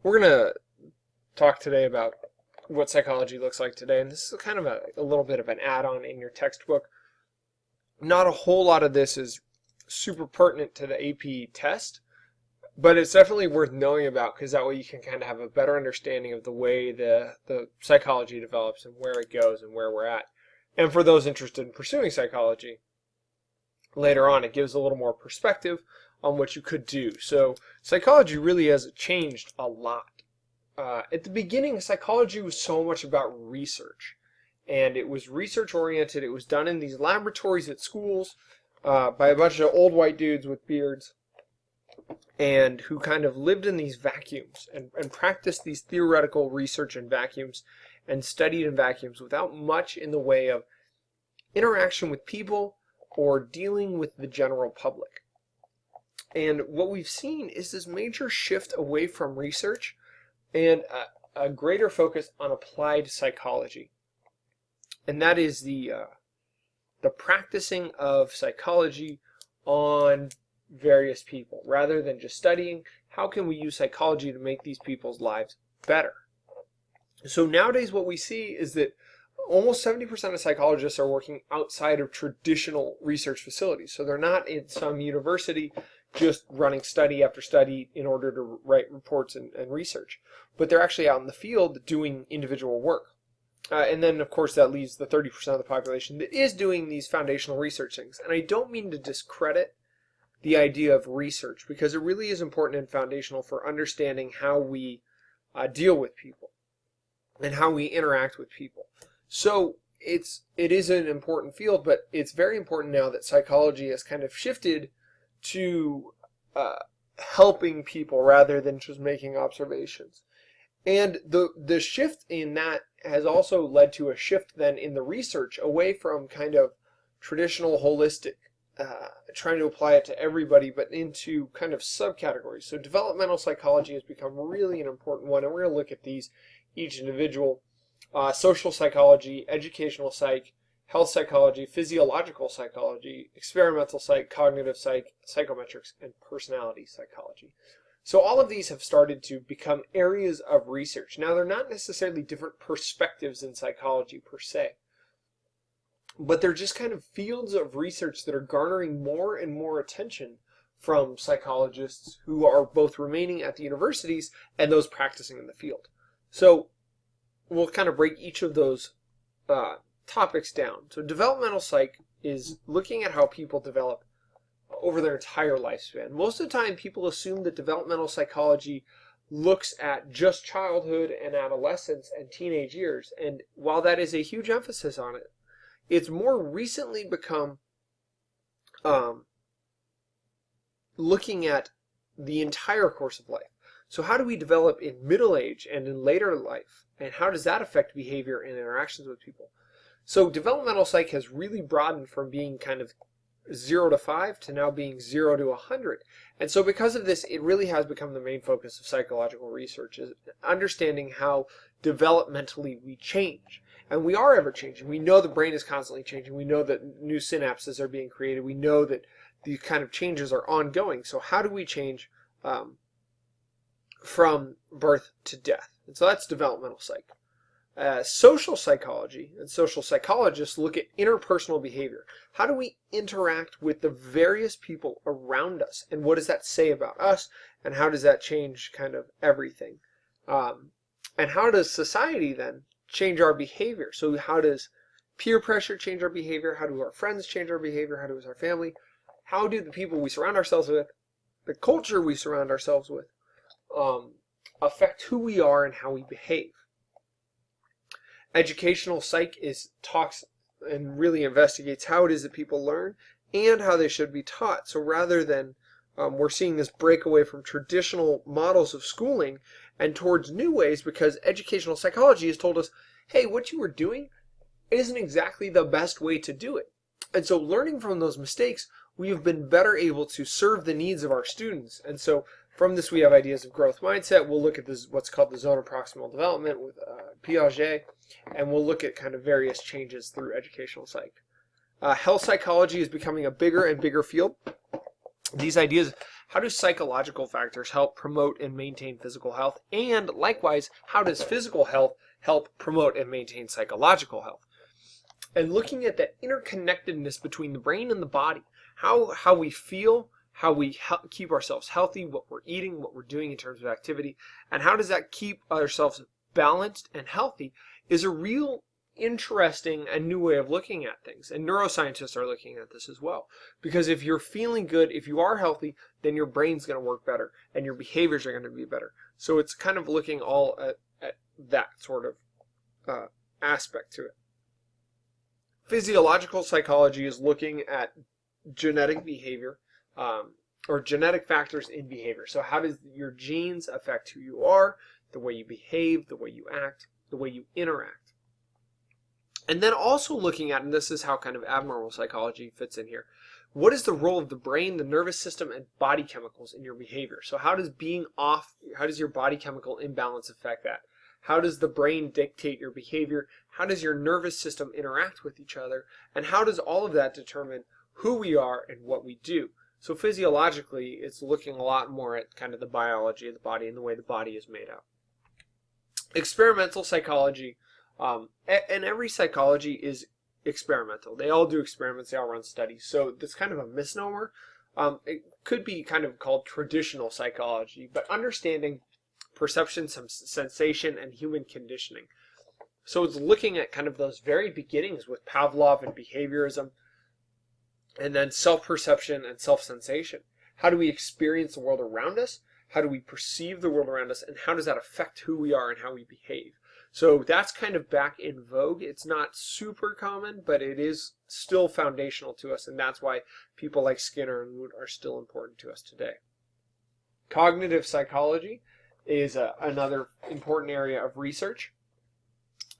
We're going to talk today about what psychology looks like today, and this is kind of a little bit of an add-on in your textbook. Not a whole lot of this is super pertinent to the AP test, but it's definitely worth knowing about because that way you can kind of have a better understanding of the way the psychology develops and where it goes and where we're at. And for those interested in pursuing psychology, later on it gives a little more perspective on what you could do. So psychology really has changed a lot. At the beginning, psychology was so much about research, and it was research oriented. It was done in these laboratories at schools by a bunch of old white dudes with beards and who kind of lived in these vacuums and practiced these theoretical research in vacuums and studied in vacuums without much in the way of interaction with people or dealing with the general public. And what we've seen is this major shift away from research and a greater focus on applied psychology. And that is the practicing of psychology on various people. Rather than just studying, how can we use psychology to make these people's lives better? So nowadays what we see is that almost 70% of psychologists are working outside of traditional research facilities. So they're not in some university just running study after study in order to write reports and research, but they're actually out in the field doing individual work. And then, of course, that leaves the 30% of the population that is doing these foundational research things. And I don't mean to discredit the idea of research, because it really is important and foundational for understanding how we deal with people and how we interact with people. So it is an important field, but it's very important now that psychology has kind of shifted to helping people rather than just making observations. And the shift in that has also led to a shift then in the research away from kind of traditional holistic, trying to apply it to everybody, but into kind of subcategories. So developmental psychology has become really an important one, and we're going to look at these each individual. Social psychology, educational psych, health psychology, physiological psychology, experimental psych, cognitive psych, psychometrics, and personality psychology. So all of these have started to become areas of research. Now, they're not necessarily different perspectives in psychology per se, but they're just kind of fields of research that are garnering more and more attention from psychologists who are both remaining at the universities and those practicing in the field. So we'll kind of break each of those topics down. So developmental psych is looking at how people develop over their entire lifespan. Most of the time people assume that developmental psychology looks at just childhood and adolescence and teenage years, and while that is a huge emphasis on it, it's more recently become looking at the entire course of life. So how do we develop in middle age and in later life, and how does that affect behavior and interactions with people? So developmental psych has really broadened from being kind of 0 to 5 to now being 0 to 100. And so because of this, it really has become the main focus of psychological research, is understanding how developmentally we change. And we are ever changing. We know the brain is constantly changing. We know that new synapses are being created. We know that these kind of changes are ongoing. So how do we change from birth to death? And so that's developmental psych. Social psychology and social psychologists look at interpersonal behavior. How do we interact with the various people around us, and what does that say about us, and how does that change kind of everything? And how does society then change our behavior? So how does peer pressure change our behavior? How do our friends change our behavior? How does our family? How do the people we surround ourselves with, the culture we surround ourselves with, affect who we are and how we behave? Educational psych talks and really investigates how it is that people learn and how they should be taught. So rather than we're seeing this breakaway from traditional models of schooling and towards new ways, because educational psychology has told us, hey, what you were doing isn't exactly the best way to do it. And so learning from those mistakes, we have been better able to serve the needs of our students. And so from this, we have ideas of growth mindset. We'll look at this, what's called the zone of proximal development with Piaget, and we'll look at kind of various changes through educational psych. Health psychology is becoming a bigger and bigger field. These ideas how do psychological factors help promote and maintain physical health? And likewise, how does physical health help promote and maintain psychological health? And looking at that interconnectedness between the brain and the body, how we feel, how we keep ourselves healthy, what we're eating, what we're doing in terms of activity, and how does that keep ourselves balanced and healthy is a real interesting and new way of looking at things. And neuroscientists are looking at this as well. Because if you're feeling good, if you are healthy, then your brain's going to work better and your behaviors are going to be better. So it's kind of looking all at that sort of aspect to it. Physiological psychology is looking at genetic behavior or genetic factors in behavior. So how does your genes affect who you are, the way you behave, the way you act, the way you interact? And then also looking at, and this is how kind of abnormal psychology fits in here, what is the role of the brain, the nervous system, and body chemicals in your behavior? So how does your body chemical imbalance affect that? How does the brain dictate your behavior? How does your nervous system interact with each other? And how does all of that determine who we are and what we do? So physiologically, it's looking a lot more at kind of the biology of the body and the way the body is made up. Experimental psychology, and every psychology is experimental. They all do experiments, they all run studies. So that's kind of a misnomer. It could be kind of called traditional psychology, but understanding perception, sensation, and human conditioning. So it's looking at kind of those very beginnings with Pavlov and behaviorism, and then self-perception and self-sensation. How do we experience the world around us? How do we perceive the world around us? And how does that affect who we are and how we behave? So that's kind of back in vogue. It's not super common, but it is still foundational to us. And that's why people like Skinner and Wood are still important to us today. Cognitive psychology is another important area of research.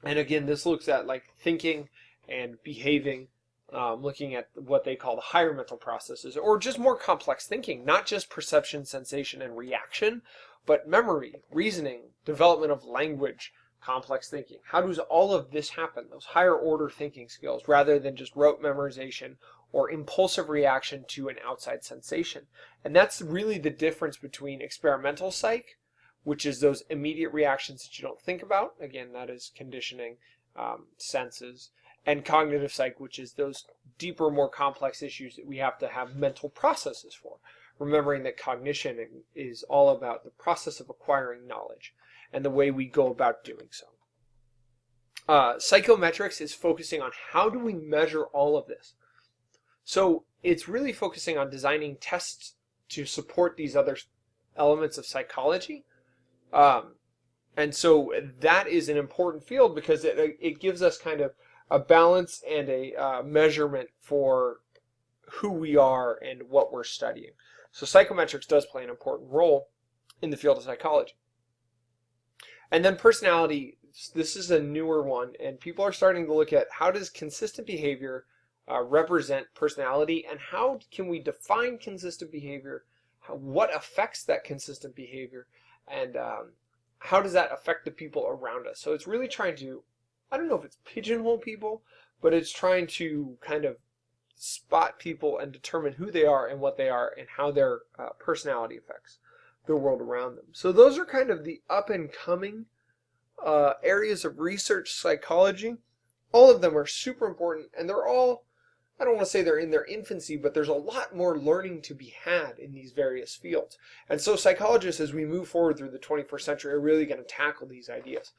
And again, this looks at like thinking and behaving, looking at what they call the higher mental processes, or just more complex thinking, not just perception, sensation, and reaction, but memory, reasoning, development of language, complex thinking. How does all of this happen? Those higher order thinking skills, rather than just rote memorization or impulsive reaction to an outside sensation. And that's really the difference between experimental psych, which is those immediate reactions that you don't think about. Again, that is conditioning, senses. And cognitive psych, which is those deeper, more complex issues that we have to have mental processes for. Remembering that cognition is all about the process of acquiring knowledge and the way we go about doing so. Psychometrics is focusing on how do we measure all of this. So it's really focusing on designing tests to support these other elements of psychology. And so that is an important field because it gives us kind of a balance and a measurement for who we are and what we're studying. So psychometrics does play an important role in the field of psychology. And then personality, this is a newer one, and people are starting to look at how does consistent behavior represent personality, and how can we define consistent behavior, what affects that consistent behavior, and how does that affect the people around us. So it's really trying to, I don't know if it's pigeonhole people, but it's trying to kind of spot people and determine who they are and what they are and how their personality affects the world around them. So those are kind of the up and coming areas of research psychology. All of them are super important, and they're all, I don't want to say they're in their infancy, but there's a lot more learning to be had in these various fields. And so psychologists, as we move forward through the 21st century, are really going to tackle these ideas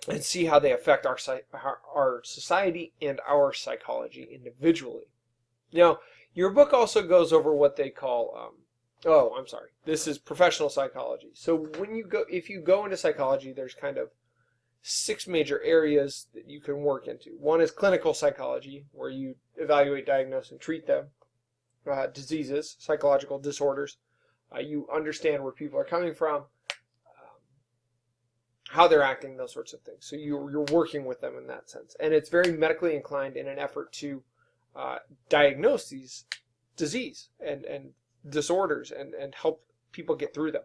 and see how they affect our society and our psychology individually. Now, your book also goes over what they call, this is professional psychology. So when you go, if you go into psychology, there's kind of 6 major areas that you can work into. One is clinical psychology, where you evaluate, diagnose, and treat them. Diseases, psychological disorders. You understand where people are coming from, how they're acting, those sorts of things. So you're working with them in that sense. And it's very medically inclined in an effort to diagnose these disease and disorders and help people get through them.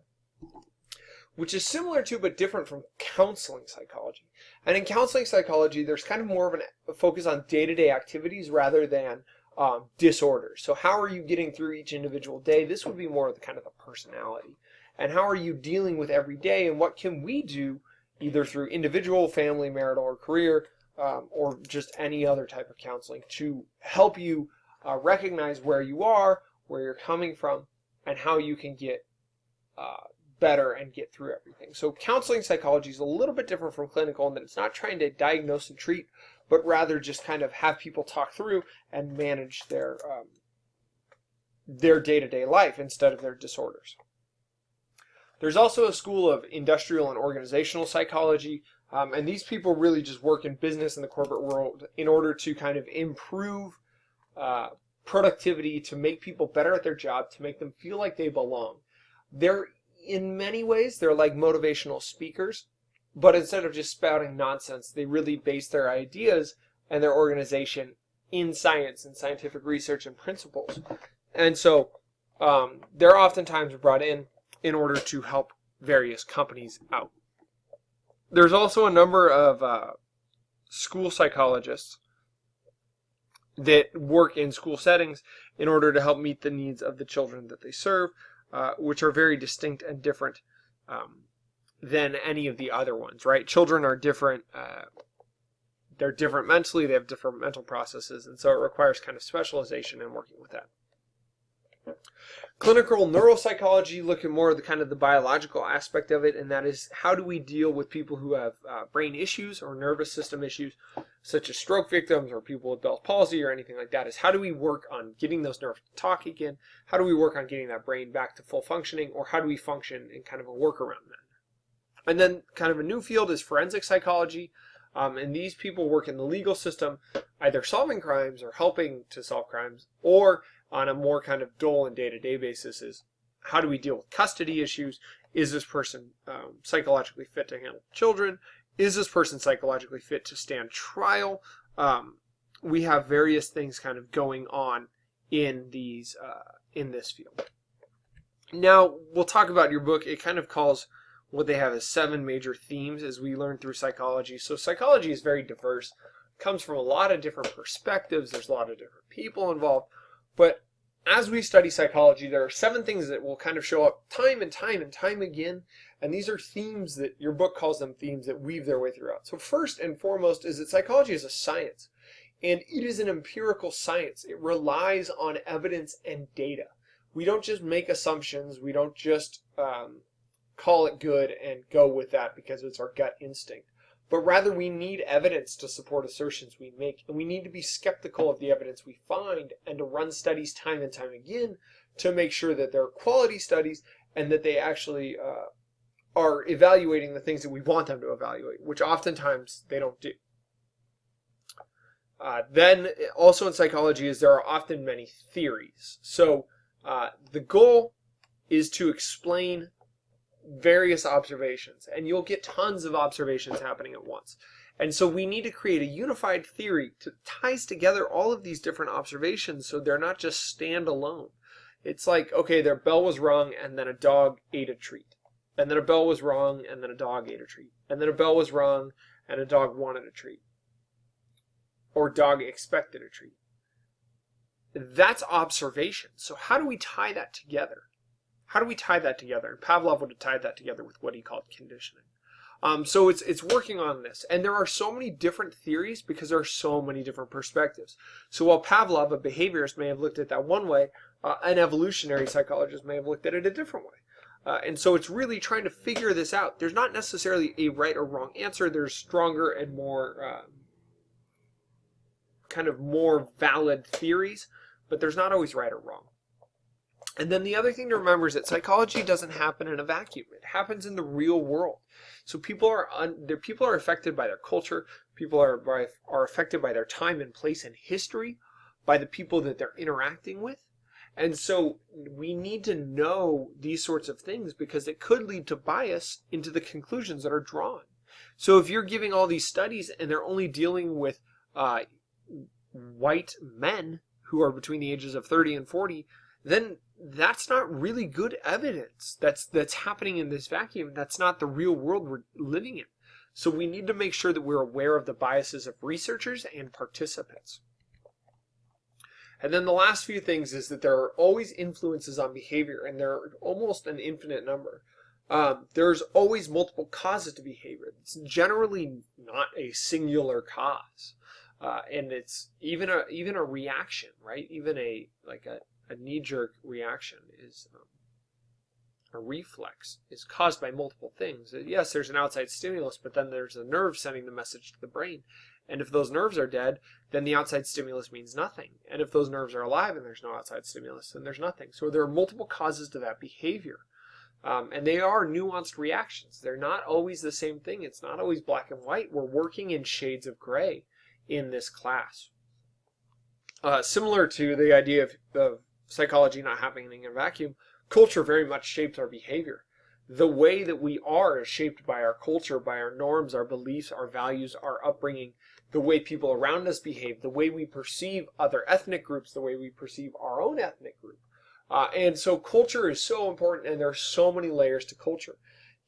Which is similar to but different from counseling psychology. And in counseling psychology, there's kind of more of a focus on day-to-day activities rather than disorders. So how are you getting through each individual day? This would be more of the kind of the personality. And how are you dealing with every day, and what can we do either through individual, family, marital, or career, or just any other type of counseling to help you recognize where you are, where you're coming from, and how you can get better and get through everything. So counseling psychology is a little bit different from clinical in that it's not trying to diagnose and treat, but rather just kind of have people talk through and manage their day-to-day life instead of their disorders. There's also a school of industrial and organizational psychology, and these people really just work in business and the corporate world in order to kind of improve productivity, to make people better at their job, to make them feel like they belong. In many ways, they're like motivational speakers, but instead of just spouting nonsense, they really base their ideas and their organization in science and scientific research and principles. And so they're oftentimes brought in order to help various companies out. There's also a number of school psychologists that work in school settings in order to help meet the needs of the children that they serve, which are very distinct and different than any of the other ones, right? Children are different. They're different mentally. They have different mental processes, and so it requires kind of specialization in working with that. Clinical neuropsychology look at more of the kind of the biological aspect of it, and that is how do we deal with people who have brain issues or nervous system issues, such as stroke victims or people with Bell's palsy or anything like that. Is how do we work on getting those nerves to talk again? How do we work on getting that brain back to full functioning, or how do we function in kind of a workaround that? And then kind of a new field is forensic psychology, and these people work in the legal system, either solving crimes or helping to solve crimes, or on a more kind of dull and day-to-day basis is how do we deal with custody issues? Is this person psychologically fit to handle children? Is this person psychologically fit to stand trial? We have various things kind of going on in these in this field. Now we'll talk about your book. It kind of calls what they have as 7 major themes as we learn through psychology. So psychology is very diverse. It comes from a lot of different perspectives. There's a lot of different people involved. But as we study psychology, there are 7 things that will kind of show up time and time and time again. And these are themes that your book calls them themes that weave their way throughout. So first and foremost is that psychology is a science. And it is an empirical science. It relies on evidence and data. We don't just make assumptions. We don't just call it good and go with that because it's our gut instinct. But rather we need evidence to support assertions we make, and we need to be skeptical of the evidence we find and to run studies time and time again to make sure that they're quality studies and that they actually are evaluating the things that we want them to evaluate, which oftentimes they don't do. Then also in psychology is there are often many theories. So the goal is to explain various observations, and you'll get tons of observations happening at once. And so we need to create a unified theory that ties together all of these different observations so they're not just standalone. It's like, okay, their bell was rung and then a dog ate a treat. And then a bell was rung and then a dog ate a treat. And then a bell was rung and a dog wanted a treat. Or dog expected a treat. That's observation. So how do we tie that together? How do we tie that together? And Pavlov would have tied that together with what he called conditioning. So it's working on this. And there are so many different theories because there are so many different perspectives. So while Pavlov, a behaviorist, may have looked at that one way, an evolutionary psychologist may have looked at it a different way. And so it's really trying to figure this out. There's not necessarily a right or wrong answer. There's stronger and more kind of more valid theories, but there's not always right or wrong. And then the other thing to remember is that psychology doesn't happen in a vacuum. It happens in the real world. So people are affected by their culture. People are affected by their time and place in history, by the people that they're interacting with. And so we need to know these sorts of things because it could lead to bias into the conclusions that are drawn. So if you're giving all these studies and they're only dealing with white men who are between the ages of 30 and 40, then that's not really good evidence that's happening in this vacuum. That's not the real world we're living in. So we need to make sure that we're aware of the biases of researchers and participants. And then the last few things is that there are always influences on behavior, and they're almost an infinite number. There's always multiple causes to behavior. It's generally not a singular cause, and it's even a reaction, right? Even a knee-jerk reaction is a reflex is caused by multiple things. Yes, there's an outside stimulus, but then there's a nerve sending the message to the brain. And if those nerves are dead, then the outside stimulus means nothing. And if those nerves are alive and there's no outside stimulus, then there's nothing. So there are multiple causes to that behavior. And they are nuanced reactions. They're not always the same thing. It's not always black and white. We're working in shades of gray in this class. Similar to the idea of psychology not happening in a vacuum, culture very much shapes our behavior. The way that we are is shaped by our culture, by our norms, our beliefs, our values, our upbringing, the way people around us behave, the way we perceive other ethnic groups, the way we perceive our own ethnic group. And so culture is so important, and there are so many layers to culture.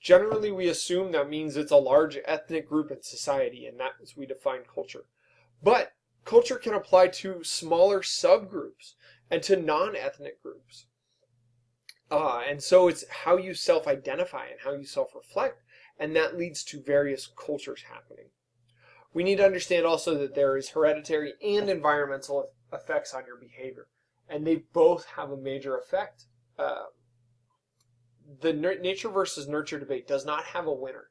Generally, we assume that means it's a large ethnic group in society, and that's we define culture. But culture can apply to smaller subgroups and to non-ethnic groups. And so it's how you self-identify and how you self-reflect, and that leads to various cultures happening. We need to understand also that there is hereditary and environmental effects on your behavior, and they both have a major effect. The nature versus nurture debate does not have a winner.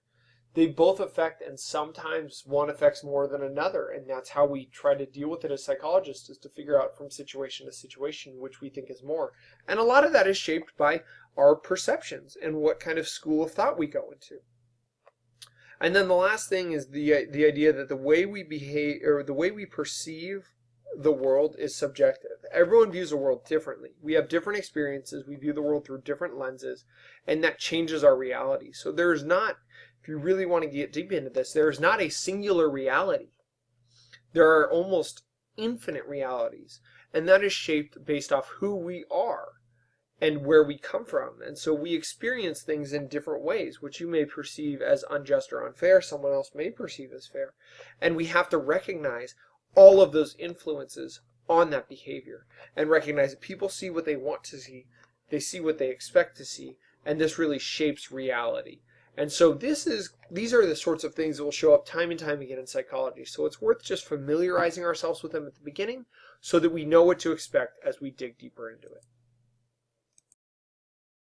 They both affect, and sometimes one affects more than another, and that's how we try to deal with it as psychologists, is to figure out from situation to situation which we think is more. And a lot of that is shaped by our perceptions and what kind of school of thought we go into. And then the last thing is the idea that the way we behave, or the way we perceive the world, is subjective. Everyone views the world differently. We have different experiences. We view the world through different lenses, and that changes our reality. So there is not, if you really want to get deep into this, there is not a singular reality. There are almost infinite realities, and that is shaped based off who we are and where we come from. And so we experience things in different ways, which you may perceive as unjust or unfair, someone else may perceive as fair. And we have to recognize all of those influences on that behavior, and recognize that people see what they want to see, they see what they expect to see, and this really shapes reality. And so these are the sorts of things that will show up time and time again in psychology. So it's worth just familiarizing ourselves with them at the beginning so that we know what to expect as we dig deeper into it.